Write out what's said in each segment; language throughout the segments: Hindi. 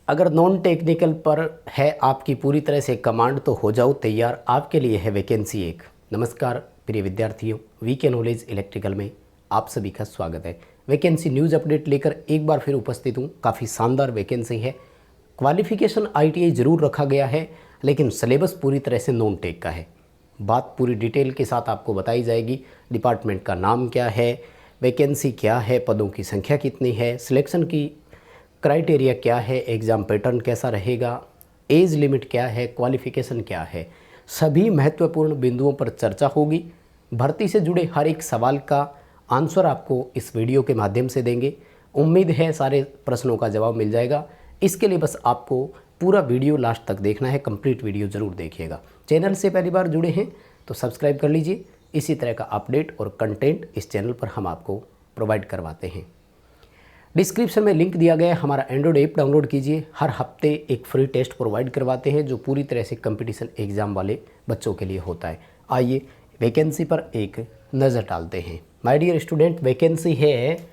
अगर नॉन टेक्निकल पर है आपकी पूरी तरह से कमांड तो हो जाओ तैयार, आपके लिए है वैकेंसी एक। नमस्कार प्रिय विद्यार्थियों, वीके नॉलेज इलेक्ट्रिकल में आप सभी का स्वागत है। वैकेंसी न्यूज़ अपडेट लेकर एक बार फिर उपस्थित हूँ। काफ़ी शानदार वैकेंसी है। क्वालिफिकेशन ITI ज़रूर रखा गया है, लेकिन सिलेबस पूरी तरह से नॉन टेक का है। बात पूरी डिटेल के साथ आपको बताई जाएगी। डिपार्टमेंट का नाम क्या है, वैकेंसी क्या है, पदों की संख्या कितनी है, सिलेक्शन की क्राइटेरिया क्या है, एग्ज़ाम पैटर्न कैसा रहेगा, एज लिमिट क्या है, क्वालिफ़िकेशन क्या है, सभी महत्वपूर्ण बिंदुओं पर चर्चा होगी। भर्ती से जुड़े हर एक सवाल का आंसर आपको इस वीडियो के माध्यम से देंगे। उम्मीद है सारे प्रश्नों का जवाब मिल जाएगा। इसके लिए बस आपको पूरा वीडियो लास्ट तक देखना है, कंप्लीट वीडियो ज़रूर देखिएगा। चैनल से पहली बार जुड़े हैं तो सब्सक्राइब कर लीजिए। इसी तरह का अपडेट और कंटेंट इस चैनल पर हम आपको प्रोवाइड करवाते हैं। डिस्क्रिप्शन में लिंक दिया गया है, हमारा एंड्रॉयड ऐप डाउनलोड कीजिए। हर हफ्ते एक फ्री टेस्ट प्रोवाइड करवाते हैं जो पूरी तरह से कंपटीशन एग्ज़ाम वाले बच्चों के लिए होता है। आइए वैकेंसी पर एक नज़र डालते हैं। माय डियर स्टूडेंट, वैकेंसी है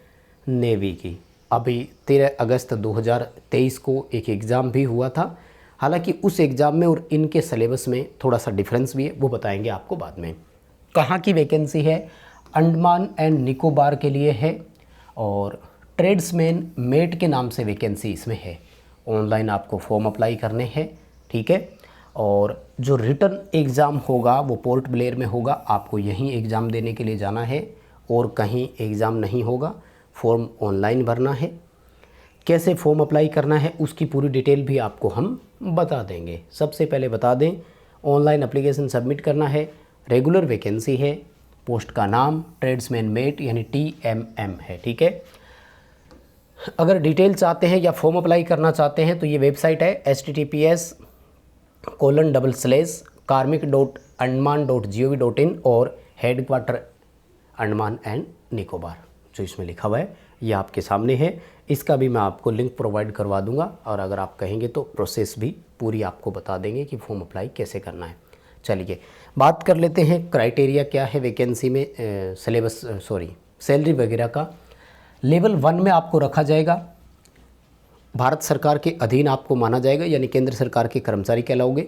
नेवी की। अभी 13 अगस्त 2023 को एक एग्ज़ाम भी हुआ था। हालांकि उस एग्ज़ाम में और इनके सिलेबस में थोड़ा सा डिफरेंस भी है, वो बताएंगे आपको बाद में। कहाँ की वैकेंसी है? अंडमान एंड निकोबार के लिए है और ट्रेड्समैन मेट के नाम से वैकेंसी इसमें है। ऑनलाइन आपको फॉर्म अप्लाई करने हैं, ठीक है। और जो रिटर्न एग्ज़ाम होगा वो पोर्ट ब्लेयर में होगा। आपको यहीं एग्ज़ाम देने के लिए जाना है और कहीं एग्ज़ाम नहीं होगा। फॉर्म ऑनलाइन भरना है। कैसे फॉर्म अप्लाई करना है उसकी पूरी डिटेल भी आपको हम बता देंगे। सबसे पहले बता दें, ऑनलाइन एप्लीकेशन सबमिट करना है। रेगुलर वैकेंसी है। पोस्ट का नाम ट्रेड्समैन मेट यानी TMM है, ठीक है। अगर डिटेल चाहते हैं या फॉर्म अप्लाई करना चाहते हैं तो ये वेबसाइट है https://karmik.andaman.gov.in और हेडक्वार्टर अंडमान एंड निकोबार जो इसमें लिखा हुआ है ये आपके सामने है। इसका भी मैं आपको लिंक प्रोवाइड करवा दूंगा और अगर आप कहेंगे तो प्रोसेस भी पूरी आपको बता देंगे कि फॉर्म अप्लाई कैसे करना है। चलिए बात कर लेते हैं क्राइटेरिया क्या है वैकेंसी में, सैलरी वगैरह का। लेवल 1 में आपको रखा जाएगा। भारत सरकार के अधीन आपको माना जाएगा, यानी केंद्र सरकार के कर्मचारी कहलाओगे।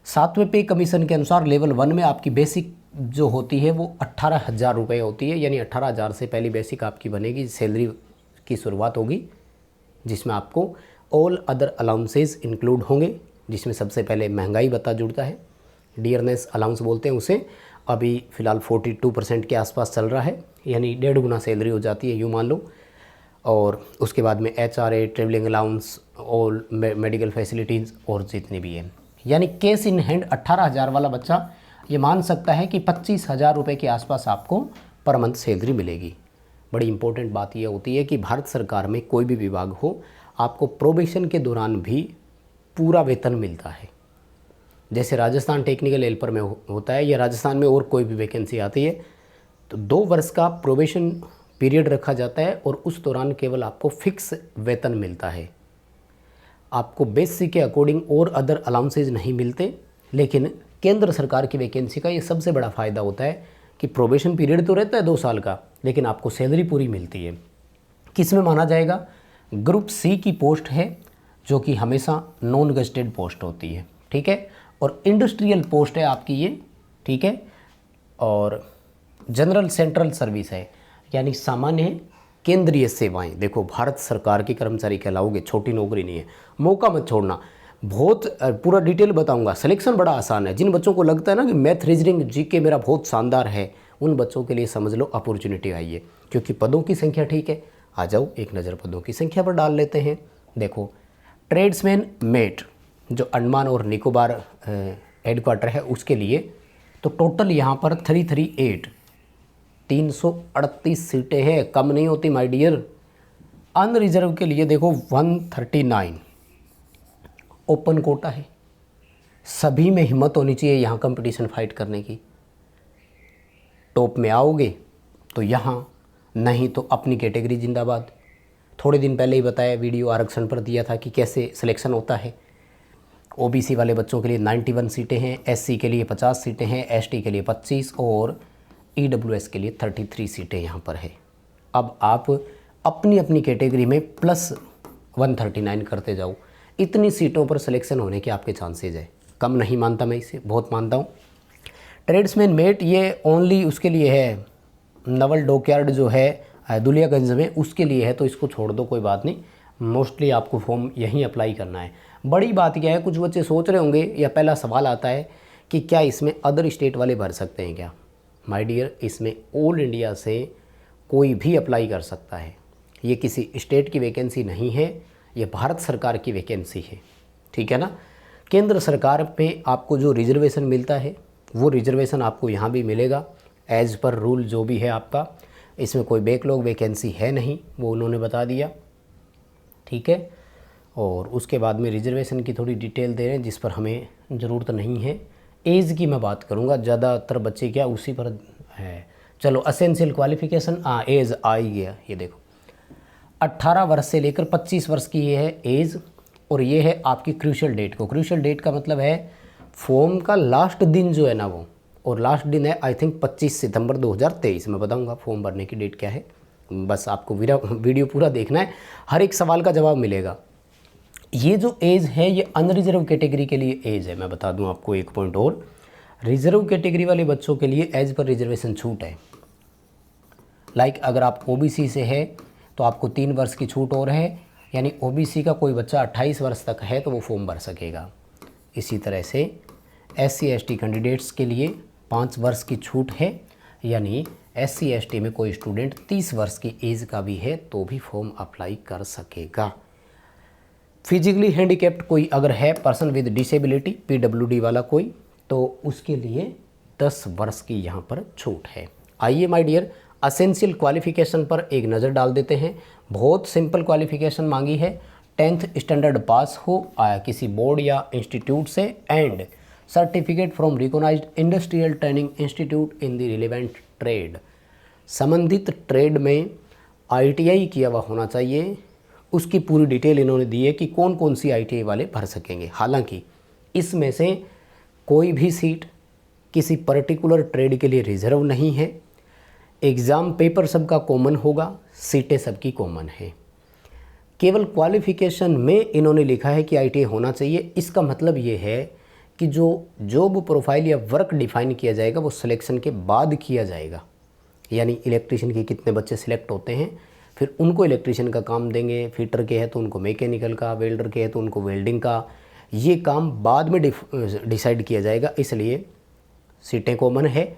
7वें पे कमीशन के अनुसार लेवल 1 में आपकी बेसिक जो होती है वो 18,000 रुपये होती है, यानी 18,000 से पहली बेसिक आपकी बनेगी, सैलरी की शुरुआत होगी, जिसमें आपको ऑल अदर अलाउंसेस इंक्लूड होंगे, जिसमें सबसे पहले महंगाई भत्ता जुड़ता है, डियरनेस अलाउंस बोलते हैं उसे। अभी फ़िलहाल 42% के आसपास चल रहा है, यानी 1.5 गुना सैलरी हो जाती है, यूँ मान लो। और उसके बाद में HRA, travelling allowance, all medical facilities और जितनी भी हैं, यानी केस इन हैंड 18,000 वाला बच्चा ये मान सकता है कि 25,000 रुपये के आसपास आपको पर मंथ सैलरी मिलेगी। बड़ी इंपॉर्टेंट बात यह होती है कि भारत सरकार में कोई भी विभाग हो, आपको प्रोबेशन के दौरान भी पूरा वेतन मिलता है। जैसे राजस्थान टेक्निकल हेल्पर में होता है या राजस्थान में और कोई भी वैकेंसी आती है तो 2 वर्ष का प्रोबेशन पीरियड रखा जाता है और उस दौरान केवल आपको फिक्स वेतन मिलता है। आपको बेसिक के अकॉर्डिंग और अदर अलाउंसेज नहीं मिलते। लेकिन केंद्र सरकार की वैकेंसी का ये सबसे बड़ा फ़ायदा होता है कि प्रोबेशन पीरियड तो रहता है 2 साल का, लेकिन आपको सैलरी पूरी मिलती है। किस में माना जाएगा? ग्रुप C की पोस्ट है जो कि हमेशा नॉन गजेटेड पोस्ट होती है, ठीक है। और इंडस्ट्रियल पोस्ट है आपकी ये, ठीक है। और जनरल सेंट्रल सर्विस है, यानी सामान्य केंद्रीय सेवाएं। देखो भारत सरकार के कर्मचारी कहलाओगे, छोटी नौकरी नहीं है। मौका मत छोड़ना, बहुत पूरा डिटेल बताऊंगा। सिलेक्शन बड़ा आसान है। जिन बच्चों को लगता है ना कि मैथ, रीजनिंग, GK मेरा बहुत शानदार है, उन बच्चों के लिए समझ लो अपॉर्चुनिटी आई है, क्योंकि पदों की संख्या ठीक है। आ जाओ एक नज़र पदों की संख्या पर डाल लेते हैं। देखो ट्रेड्समैन मेट जो अंडमान और निकोबार हेडक्वार्टर है उसके लिए, तो टोटल यहाँ पर 338 सीटें हैं, कम नहीं होती माय डियर। अनरिजर्व के लिए देखो 139 ओपन कोटा है। सभी में हिम्मत होनी चाहिए यहाँ कंपटीशन फाइट करने की। टॉप में आओगे तो यहाँ, नहीं तो अपनी कैटेगरी जिंदाबाद। थोड़े दिन पहले ही बताया, वीडियो आरक्षण पर दिया था कि कैसे सिलेक्शन होता है। OBC वाले बच्चों के लिए 91 सीटें हैं, SC के लिए 50 सीटें हैं, ST के लिए 25 और EWS के लिए 33 सीटें यहाँ पर है। अब आप अपनी अपनी कैटेगरी में प्लस 139 करते जाओ। इतनी सीटों पर सिलेक्शन होने के आपके चांसेज है। कम नहीं मानता मैं इसे, बहुत मानता हूँ। ट्रेड्समैन मेट ये ओनली उसके लिए है, नवल डॉकयार्ड जो है दुलियागंज में, उसके लिए है, तो इसको छोड़ दो, कोई बात नहीं। मोस्टली आपको फॉर्म यहीं अप्लाई करना है। बड़ी बात क्या है, कुछ बच्चे सोच रहे होंगे या पहला सवाल आता है कि क्या इसमें अदर स्टेट वाले भर सकते हैं क्या? माय डियर, इसमें ऑल इंडिया से कोई भी अप्लाई कर सकता है। ये किसी स्टेट की वैकेंसी नहीं है, ये भारत सरकार की वैकेंसी है, ठीक है ना। केंद्र सरकार पे आपको जो रिजर्वेशन मिलता है वो रिजर्वेशन आपको यहाँ भी मिलेगा, एज़ पर रूल जो भी है आपका। इसमें कोई बैकलॉग वैकेंसी है नहीं, वो उन्होंने बता दिया, ठीक है। और उसके बाद में रिजर्वेशन की थोड़ी डिटेल दे रहे हैं जिस पर हमें ज़रूरत नहीं है। एज की मैं बात करूँगा, ज़्यादातर बच्चे क्या उसी पर है। चलो असेंशियल क्वालिफ़िकेशन, एज आ ही गया, ये देखो 18 वर्ष से लेकर 25 वर्ष की ये है एज, और ये है आपकी क्रूशियल डेट को। क्रूशियल डेट का मतलब है फॉर्म का लास्ट दिन जो है ना वो, और लास्ट दिन है आई थिंक 25 सितंबर 2023। मैं बताऊंगा फॉर्म भरने की डेट क्या है, बस आपको वीडियो पूरा देखना है, हर एक सवाल का जवाब मिलेगा। ये जो एज है ये अनरिजर्व कैटेगरी के लिए एज है। मैं बता दूं आपको एक पॉइंट और, रिजर्व कैटेगरी वाले बच्चों के लिए एज पर रिजर्वेशन छूट है। लाइक अगर आप ओबीसी से है तो आपको 3 वर्ष की छूट और है, यानी ओबीसी का कोई बच्चा 28 वर्ष तक है तो वो फॉर्म भर सकेगा। इसी तरह से SC ST कैंडिडेट्स के लिए 5 वर्ष की छूट है, यानी SC ST में कोई स्टूडेंट 30 वर्ष की एज का भी है तो भी फॉर्म अप्लाई कर सकेगा। फिजिकली हैंडीकैप्ड कोई अगर है, पर्सन विद डिसेबिलिटी PWD वाला कोई, तो उसके लिए 10 वर्ष की यहाँ पर छूट है। आइए माय डियर, असेंशियल क्वालिफिकेशन पर एक नज़र डाल देते हैं। बहुत सिंपल क्वालिफिकेशन मांगी है, 10th स्टैंडर्ड पास हो किसी बोर्ड या इंस्टीट्यूट से, and certificate from recognised industrial training institute in the relevant trade. संबंधित ट्रेड में ITI किया हुआ होना चाहिए। उसकी पूरी डिटेल इन्होंने दी है कि कौन कौन सी ITI वाले भर सकेंगे। हालांकि इसमें से कोई भी सीट किसी पर्टिकुलर ट्रेड के लिए रिजर्व नहीं है। एग्ज़ाम पेपर सबका कॉमन होगा, सीटें सबकी कॉमन है। केवल क्वालिफ़िकेशन में इन्होंने लिखा है कि ITI होना चाहिए। इसका मतलब ये है कि जो जॉब प्रोफाइल या वर्क डिफ़ाइन किया जाएगा वो सिलेक्शन के बाद किया जाएगा। यानी इलेक्ट्रिशियन के कितने बच्चे सिलेक्ट होते हैं, फिर उनको इलेक्ट्रिशियन का काम देंगे, फिटर के है तो उनको मैकेनिकल का, वेल्डर के है तो उनको वेल्डिंग का, ये काम बाद में डिसाइड किया जाएगा। इसलिए सीटें कॉमन है,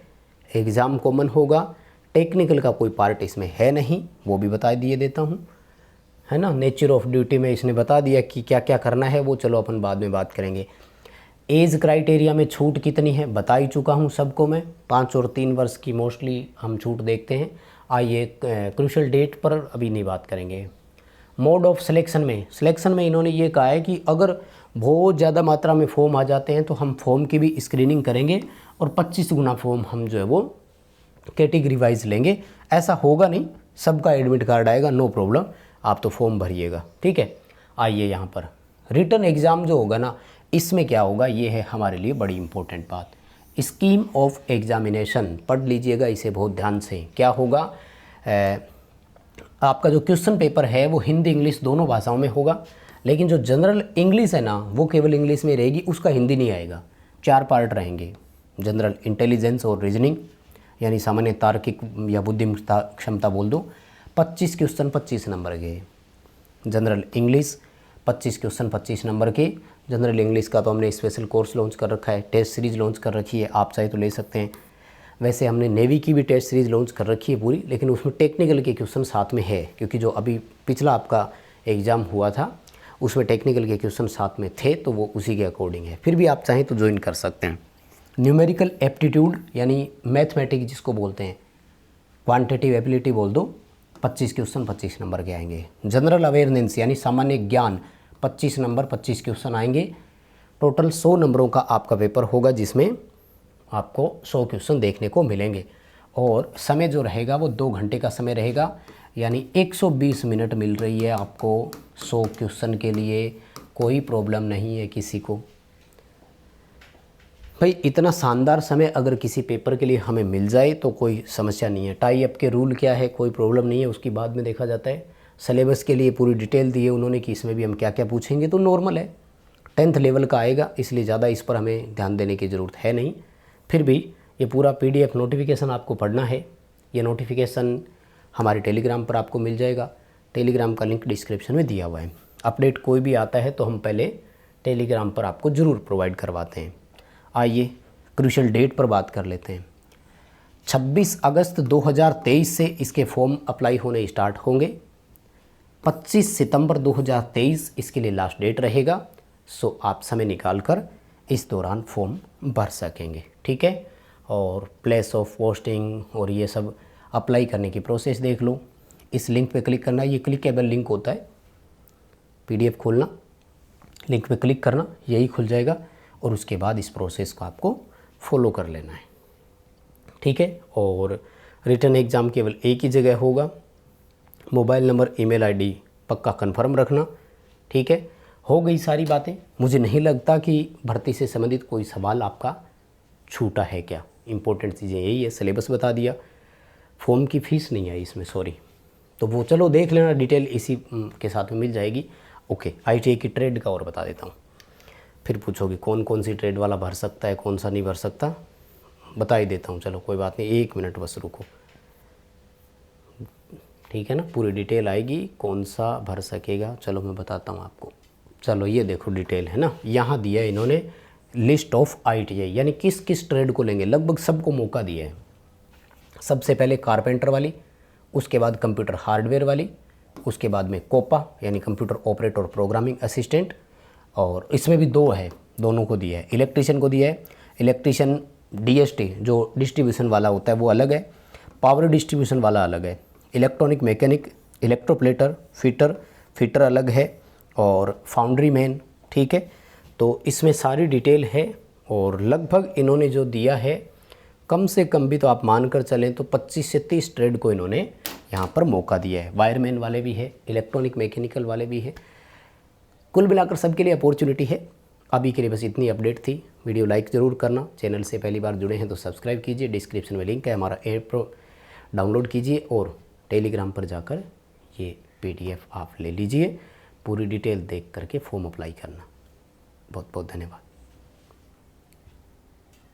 एग्ज़ाम कॉमन होगा, टेक्निकल का कोई पार्ट इसमें है नहीं, वो भी बता दिए देता हूँ, है ना। नेचर ऑफ ड्यूटी में इसने बता दिया कि क्या क्या करना है, वो चलो अपन बाद में बात करेंगे। एज क्राइटेरिया में छूट कितनी है बता ही चुका हूँ सबको मैं, 5 और 3 वर्ष की मोस्टली हम छूट देखते हैं। आइए क्रूशियल डेट पर अभी नहीं बात करेंगे। मोड ऑफ सिलेक्शन में इन्होंने ये कहा है कि अगर बहुत ज़्यादा मात्रा में फॉर्म आ जाते हैं तो हम फॉर्म की भी स्क्रीनिंग करेंगे और 25 गुना फॉर्म हम जो है वो कैटेगरी वाइज लेंगे। ऐसा होगा नहीं, सबका एडमिट कार्ड आएगा, नो प्रॉब्लम, आप तो फॉर्म भरिएगा, ठीक है। आइए यहाँ पर रिटन एग्ज़ाम जो होगा ना, इसमें क्या होगा, ये है हमारे लिए बड़ी इंपॉर्टेंट बात। स्कीम ऑफ एग्जामिनेशन पढ़ लीजिएगा इसे बहुत ध्यान से। क्या होगा, आपका जो क्वेश्चन पेपर है वो हिंदी इंग्लिश दोनों भाषाओं में होगा, लेकिन जो जनरल इंग्लिश है ना वो केवल इंग्लिश में रहेगी, उसका हिंदी नहीं आएगा। 4 पार्ट रहेंगे, जनरल इंटेलिजेंस और रीजनिंग, यानी सामान्य तार्किक या बुद्धिमत्ता क्षमता बोल दो। 25 क्वेश्चन 25 नंबर के, जनरल इंग्लिश 25 क्वेश्चन 25 नंबर के। जनरल इंग्लिश का तो हमने स्पेशल कोर्स लॉन्च कर रखा है, टेस्ट सीरीज़ लॉन्च कर रखी है, आप चाहे तो ले सकते हैं। वैसे हमने नेवी की भी टेस्ट सीरीज़ लॉन्च कर रखी है पूरी, लेकिन उसमें टेक्निकल के क्वेश्चन साथ में है, क्योंकि जो अभी पिछला आपका एग्ज़ाम हुआ था उसमें टेक्निकल के क्वेश्चन साथ में थे, तो वो उसी के अकॉर्डिंग है। फिर भी आप चाहें तो ज्वाइन कर सकते हैं। न्यूमेरिकल एप्टीट्यूड यानी मैथमेटिक्स जिसको बोलते हैं, क्वांटिटेटिव एबिलिटी बोल दो, 25 क्वेश्चन 25 नंबर के आएंगे। जनरल अवेयरनेस यानी सामान्य ज्ञान 25 नंबर 25 क्वेश्चन आएंगे। टोटल 100 नंबरों का आपका पेपर होगा, जिसमें आपको 100 क्वेश्चन देखने को मिलेंगे, और समय जो रहेगा वो 2 घंटे का समय रहेगा, यानी 120 मिनट मिल रही है आपको 100 क्वेश्चन के लिए। कोई प्रॉब्लम नहीं है किसी को भाई, इतना शानदार समय अगर किसी पेपर के लिए हमें मिल जाए तो कोई समस्या नहीं है। टाई अप के रूल क्या है, कोई प्रॉब्लम नहीं है, उसकी बाद में देखा जाता है। सिलेबस के लिए पूरी डिटेल दी है उन्होंने कि इसमें भी हम क्या क्या पूछेंगे, तो नॉर्मल है, 10th लेवल का आएगा, इसलिए ज़्यादा इस पर हमें ध्यान देने की ज़रूरत है नहीं। फिर भी ये पूरा PDF नोटिफिकेशन आपको पढ़ना है। ये नोटिफिकेशन हमारे टेलीग्राम पर आपको मिल जाएगा, टेलीग्राम का लिंक डिस्क्रिप्शन में दिया हुआ है। अपडेट कोई भी आता है तो हम पहले टेलीग्राम पर आपको ज़रूर प्रोवाइड करवाते हैं। आइए क्रूशियल डेट पर बात कर लेते हैं। 26 अगस्त 2023 से इसके फॉर्म अप्लाई होने स्टार्ट होंगे। 25 सितंबर 2023 इसके लिए लास्ट डेट रहेगा। सो आप समय निकाल कर इस दौरान फॉर्म भर सकेंगे, ठीक है। और प्लेस ऑफ पोस्टिंग और ये सब अप्लाई करने की प्रोसेस देख लो। इस लिंक पे क्लिक करना, ये क्लिकेबल लिंक होता है, PDF खोलना, लिंक पे क्लिक करना, यही खुल जाएगा और उसके बाद इस प्रोसेस को आपको फॉलो कर लेना है, ठीक है। और रिटन एग्ज़ाम केवल एक ही जगह होगा। मोबाइल नंबर, ईमेल ID पक्का कंफर्म रखना, ठीक है। हो गई सारी बातें। मुझे नहीं लगता कि भर्ती से संबंधित कोई सवाल आपका छूटा है क्या। इंपॉर्टेंट चीज़ें यही है, सिलेबस बता दिया, फॉर्म की फ़ीस नहीं आई इसमें, सॉरी, तो वो चलो देख लेना, डिटेल इसी के साथ में मिल जाएगी। ओके, ITI की ट्रेड का और बता देता हूँ। फिर पूछोगे कौन कौन सी ट्रेड वाला भर सकता है, कौन सा नहीं भर सकता, बता ही देता हूँ। चलो कोई बात नहीं, 1 मिनट बस रुको, ठीक है ना। पूरी डिटेल आएगी कौन सा भर सकेगा, चलो मैं बताता हूँ आपको। चलो ये देखो डिटेल है ना, यहाँ दिया है इन्होंने लिस्ट ऑफ ITI, यानी किस किस ट्रेड को लेंगे, लगभग सबको मौका दिया है। सबसे पहले कारपेंटर वाली, उसके बाद कंप्यूटर हार्डवेयर वाली, उसके बाद में कोपा यानी कंप्यूटर ऑपरेटर और प्रोग्रामिंग असिस्टेंट, और इसमें भी 2 है, दोनों को दिया है। इलेक्ट्रीशियन को दिया है, इलेक्ट्रीशियन DST जो डिस्ट्रीब्यूशन वाला होता है वो अलग है, पावर डिस्ट्रीब्यूशन वाला अलग है, इलेक्ट्रॉनिक मैकेनिक, इलेक्ट्रोप्लेटर, फिटर अलग है, और फाउंड्री मैन, ठीक है। तो इसमें सारी डिटेल है और लगभग इन्होंने जो दिया है कम से कम भी तो आप मान कर चलें तो 25 से 30 ट्रेड को इन्होंने यहाँ पर मौका दिया है। वायरमैन वाले भी है, इलेक्ट्रॉनिक मैकेनिकल वाले भी है, कुल मिलाकर सबके लिए अपॉर्चुनिटी है। अभी के लिए बस इतनी अपडेट थी। वीडियो लाइक ज़रूर करना, चैनल से पहली बार जुड़े हैं तो सब्सक्राइब कीजिए, डिस्क्रिप्शन में लिंक है, हमारा ऐप डाउनलोड कीजिए और टेलीग्राम पर जाकर ये PDF आप ले लीजिए। पूरी डिटेल देख करके फॉर्म अप्लाई करना। बहुत बहुत धन्यवाद।